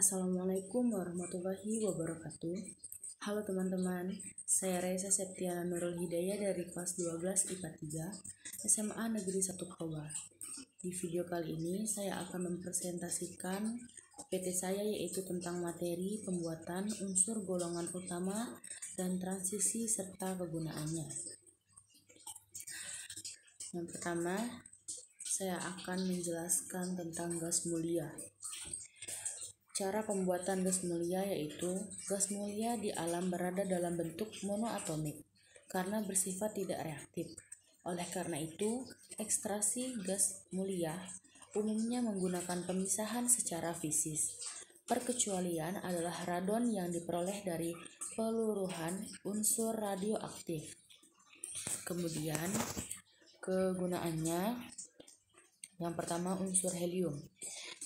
Assalamualaikum warahmatullahi wabarakatuh. Halo teman-teman, saya Reza Septiana Nurul Hidayah dari kelas 12 IPA 3 SMA Negeri 1 Kobar. Di video kali ini saya akan mempresentasikan PT saya, yaitu tentang materi pembuatan unsur golongan utama dan transisi serta kegunaannya. Yang pertama, saya akan menjelaskan tentang gas mulia. Cara pembuatan gas mulia yaitu gas mulia di alam berada dalam bentuk monoatomik karena bersifat tidak reaktif. Oleh karena itu, ekstraksi gas mulia umumnya menggunakan pemisahan secara fisis. Perkecualian adalah radon yang diperoleh dari peluruhan unsur radioaktif. Kemudian, kegunaannya yang pertama, unsur helium.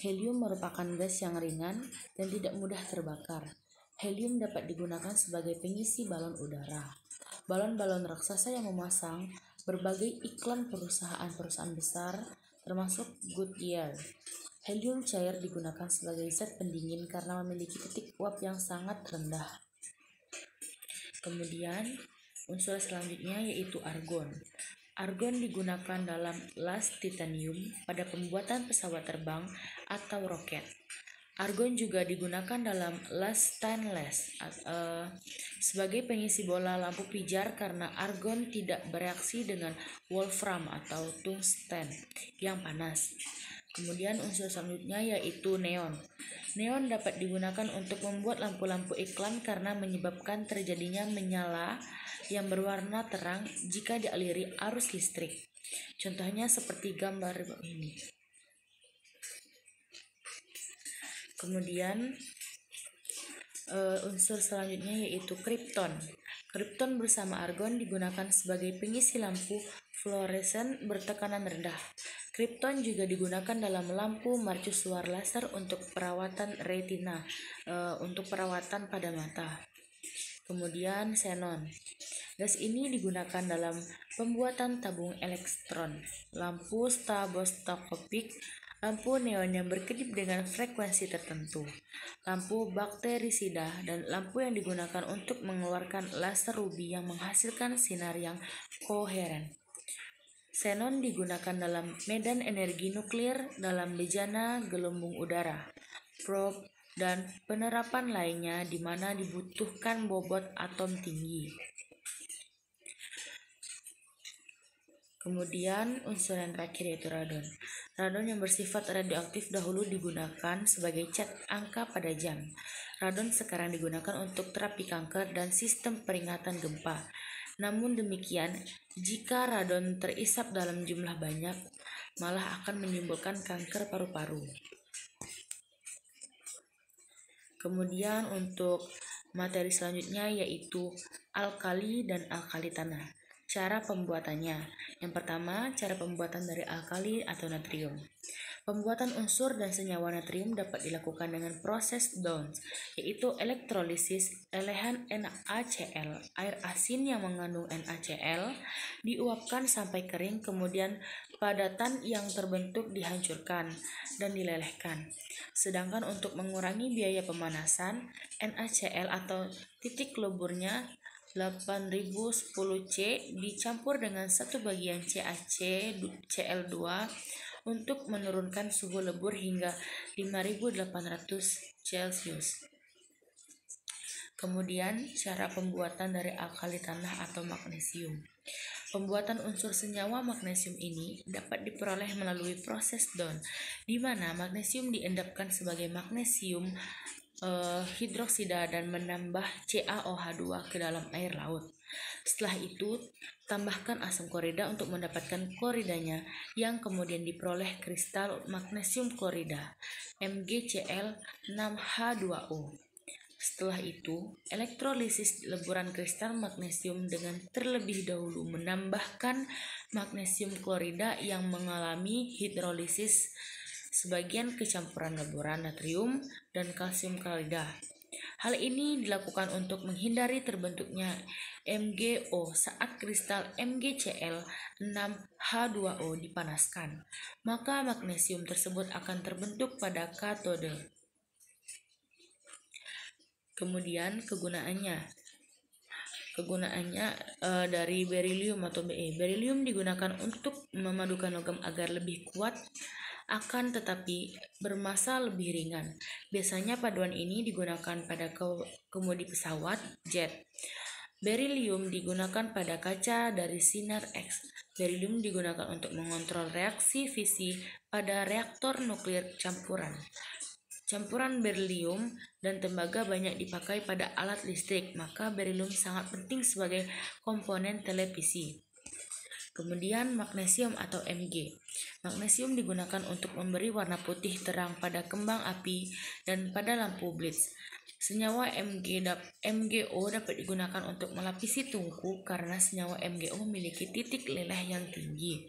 Helium merupakan gas yang ringan dan tidak mudah terbakar. Helium dapat digunakan sebagai pengisi balon udara. Balon-balon raksasa yang memasang berbagai iklan perusahaan-perusahaan besar, termasuk Goodyear. Helium cair digunakan sebagai zat pendingin karena memiliki titik uap yang sangat rendah. Kemudian, unsur selanjutnya yaitu argon. Argon digunakan dalam las titanium pada pembuatan pesawat terbang atau roket. Argon juga digunakan dalam las stainless sebagai pengisi bola lampu pijar karena argon tidak bereaksi dengan wolfram atau tungsten yang panas. Kemudian unsur selanjutnya yaitu neon. Neon dapat digunakan untuk membuat lampu-lampu iklan karena menyebabkan terjadinya menyala yang berwarna terang jika dialiri arus listrik. Contohnya seperti gambar ini. Kemudian unsur selanjutnya yaitu kripton. Kripton bersama argon digunakan sebagai pengisi lampu fluoresen bertekanan rendah. Kripton juga digunakan dalam lampu mercusuar laser untuk perawatan retina, untuk perawatan pada mata. Kemudian xenon. Gas ini digunakan dalam pembuatan tabung elektron, lampu stroboskopik, lampu neon yang berkedip dengan frekuensi tertentu, lampu bakterisida, dan lampu yang digunakan untuk mengeluarkan laser ruby yang menghasilkan sinar yang koheren. Xenon digunakan dalam medan energi nuklir, dalam bejana gelembung udara, probe, dan penerapan lainnya di mana dibutuhkan bobot atom tinggi. Kemudian unsur yang terakhir yaitu radon. Radon yang bersifat radioaktif dahulu digunakan sebagai cat angka pada jam. Radon sekarang digunakan untuk terapi kanker dan sistem peringatan gempa. Namun demikian, jika radon terisap dalam jumlah banyak, malah akan menimbulkan kanker paru-paru. Kemudian untuk materi selanjutnya yaitu alkali dan alkali tanah. Cara pembuatannya. Yang pertama, cara pembuatan dari alkali atau natrium. Pembuatan unsur dan senyawa natrium dapat dilakukan dengan proses Downs, yaitu elektrolisis. Lelehan NaCl, air asin yang mengandung NaCl, diuapkan sampai kering, kemudian padatan yang terbentuk dihancurkan dan dilelehkan. Sedangkan untuk mengurangi biaya pemanasan, NaCl atau titik leburnya 8010 C dicampur dengan 1 bagian CaCl2 untuk menurunkan suhu lebur hingga 5800 Celcius. Kemudian cara pembuatan dari alkali tanah atau magnesium. Pembuatan unsur senyawa magnesium ini dapat diperoleh melalui proses Dawn, di mana magnesium diendapkan sebagai magnesium hidroksida dan menambah CaOH2 ke dalam air laut. Setelah itu, tambahkan asam klorida untuk mendapatkan kloridanya yang kemudian diperoleh kristal magnesium klorida MgCl6H2O. Setelah itu, elektrolisis leburan kristal magnesium dengan terlebih dahulu menambahkan magnesium klorida yang mengalami hidrolisis sebagian kecampuran leburan natrium dan kalsium klorida. Hal ini dilakukan untuk menghindari terbentuknya MgO saat kristal MgCl6H2O dipanaskan, maka magnesium tersebut akan terbentuk pada katode. Kemudian kegunaannya dari berilium atau Be. Berilium digunakan untuk memadukan logam agar lebih kuat, akan tetapi bermassa lebih ringan. Biasanya paduan ini digunakan pada kemudi pesawat jet. Berilium digunakan pada kaca dari sinar X. Berilium digunakan untuk mengontrol reaksi fisi pada reaktor nuklir campuran. Campuran berilium dan tembaga banyak dipakai pada alat listrik, maka berilium sangat penting sebagai komponen televisi. Kemudian magnesium atau Mg. Magnesium digunakan untuk memberi warna putih terang pada kembang api dan pada lampu blitz. Senyawa MgO dapat digunakan untuk melapisi tungku karena senyawa MgO memiliki titik leleh yang tinggi.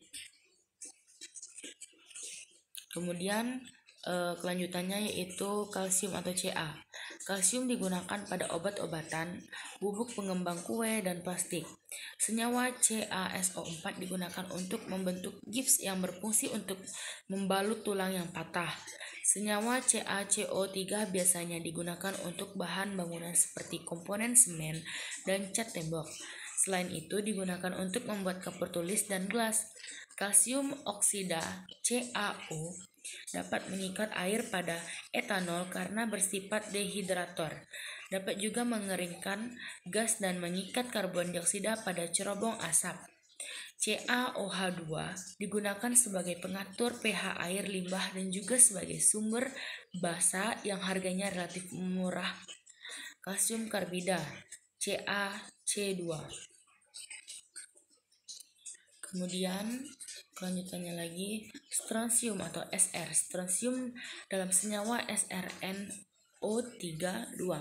Kemudian kelanjutannya yaitu kalsium atau Ca. Kalsium digunakan pada obat-obatan, bubuk pengembang kue, dan plastik. Senyawa CaSO4 digunakan untuk membentuk gips yang berfungsi untuk membalut tulang yang patah. Senyawa CaCO3 biasanya digunakan untuk bahan bangunan seperti komponen semen dan cat tembok. Selain itu digunakan untuk membuat kapur tulis dan gelas. Kalsium oksida CaO dapat mengikat air pada etanol karena bersifat dehidrator. Dapat juga mengeringkan gas dan mengikat karbon dioksida pada cerobong asap. CaOH2 digunakan sebagai pengatur pH air limbah dan juga sebagai sumber basa yang harganya relatif murah. Kalsium karbida CaC2. Kemudian kelanjutannya lagi strontium atau Sr. Strontium dalam senyawa SrNO3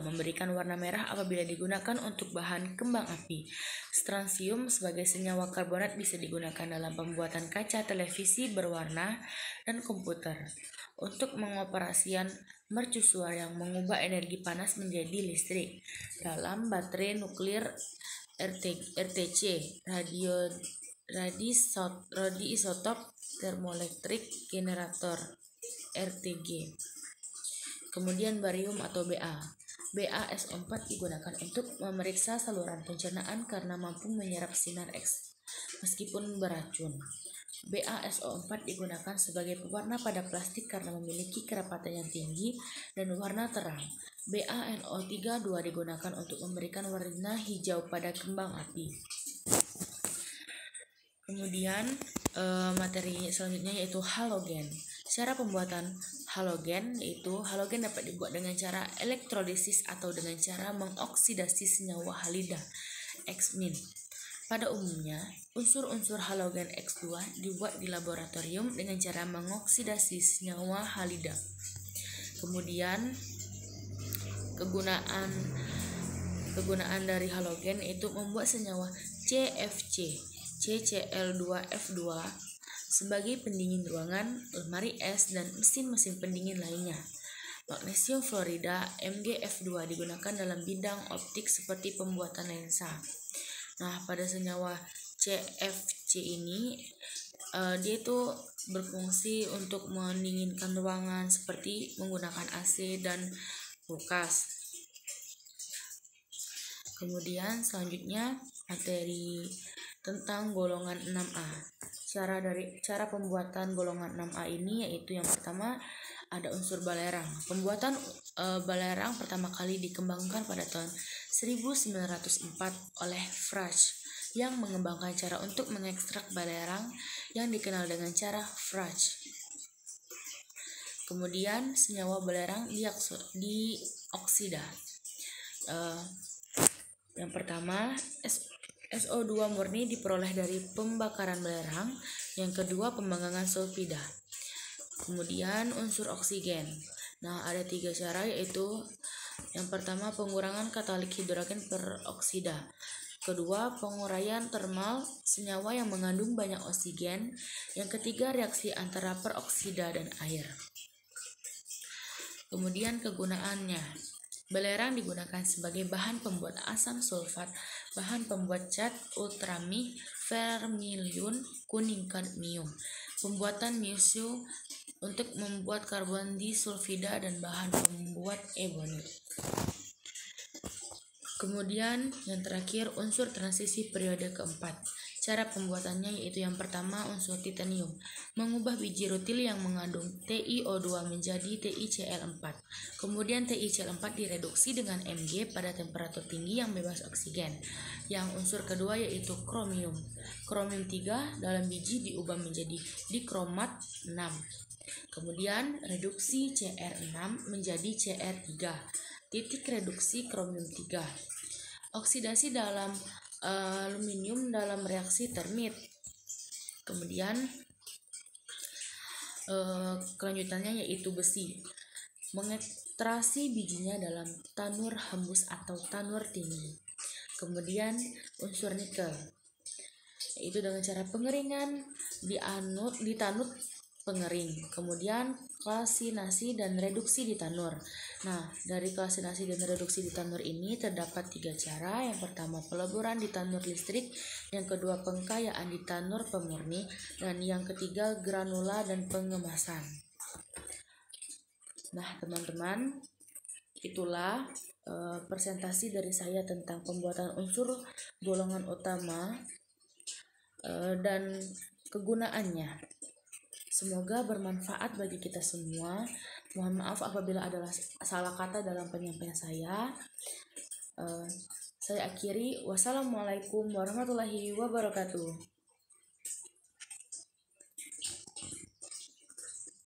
memberikan warna merah apabila digunakan untuk bahan kembang api. Strontium sebagai senyawa karbonat bisa digunakan dalam pembuatan kaca televisi berwarna dan komputer. Untuk pengoperasian mercusuar yang mengubah energi panas menjadi listrik dalam baterai nuklir RTC radioisotop thermoelectric generator RTG. Kemudian barium atau Ba. BaSO4 digunakan untuk memeriksa saluran pencernaan karena mampu menyerap sinar X meskipun beracun. BaSO4 digunakan sebagai pewarna pada plastik karena memiliki kerapatan yang tinggi dan warna terang. BaNO3 digunakan untuk memberikan warna hijau pada kembang api. Kemudian materi selanjutnya yaitu halogen. Cara pembuatan halogen yaitu halogen dapat dibuat dengan cara elektrolisis atau dengan cara mengoksidasi senyawa halida X-. Pada umumnya, unsur-unsur halogen X2 dibuat di laboratorium dengan cara mengoksidasi senyawa halida. Kemudian kegunaan dari halogen yaitu membuat senyawa CFC CCl2F2 sebagai pendingin ruangan, lemari es, dan mesin-mesin pendingin lainnya. Magnesium fluorida MgF2 digunakan dalam bidang optik seperti pembuatan lensa. Nah, pada senyawa CFC ini dia itu berfungsi untuk mendinginkan ruangan seperti menggunakan AC dan kulkas. Kemudian selanjutnya materi tentang golongan 6A. Cara pembuatan golongan 6A ini yaitu yang pertama ada unsur balerang. Pembuatan balerang pertama kali dikembangkan pada tahun 1904 oleh Frach yang mengembangkan cara untuk mengekstrak balerang yang dikenal dengan cara Frach. Kemudian senyawa balerang dioksida. Yang pertama SO2 murni diperoleh dari pembakaran belerang. Yang kedua pembangkangan sulfida. Kemudian unsur oksigen. Nah, ada 3 cara yaitu yang pertama pengurangan katalik hidrogen peroksida. Kedua penguraian termal senyawa yang mengandung banyak oksigen. Yang ketiga reaksi antara peroksida dan air. Kemudian kegunaannya. Belerang digunakan sebagai bahan pembuat asam sulfat, bahan pembuat cat ultramih, vermilion, kuning kadmium, pembuatan misu untuk membuat karbon disulfida dan bahan pembuat ebonit. Kemudian yang terakhir unsur transisi periode keempat. Cara pembuatannya yaitu yang pertama unsur titanium. Mengubah biji rutil yang mengandung TiO2 menjadi TiCl4. Kemudian TiCl4 direduksi dengan Mg pada temperatur tinggi yang bebas oksigen. Yang unsur kedua yaitu kromium. Kromium 3 dalam biji diubah menjadi dikromat 6. Kemudian reduksi Cr6 menjadi Cr3. Titik reduksi kromium 3. Oksidasi dalam aluminium dalam reaksi termit. Kemudian kelanjutannya yaitu besi. Mengekstrasi bijinya dalam tanur hembus atau tanur tinggi. Kemudian unsur nikel, yaitu dengan cara pengeringan, ditanut pengering, kemudian kalsinasi dan reduksi di tanur. Nah, dari kalsinasi dan reduksi di tanur ini terdapat 3 cara. Yang pertama peleburan di tanur listrik, yang kedua pengkayaan di tanur pemurni, dan yang ketiga granula dan pengemasan. Nah, teman-teman, itulah presentasi dari saya tentang pembuatan unsur golongan utama dan kegunaannya. Semoga bermanfaat bagi kita semua. Mohon maaf apabila ada salah kata dalam penyampaian saya. Saya akhiri. Wassalamualaikum warahmatullahi wabarakatuh.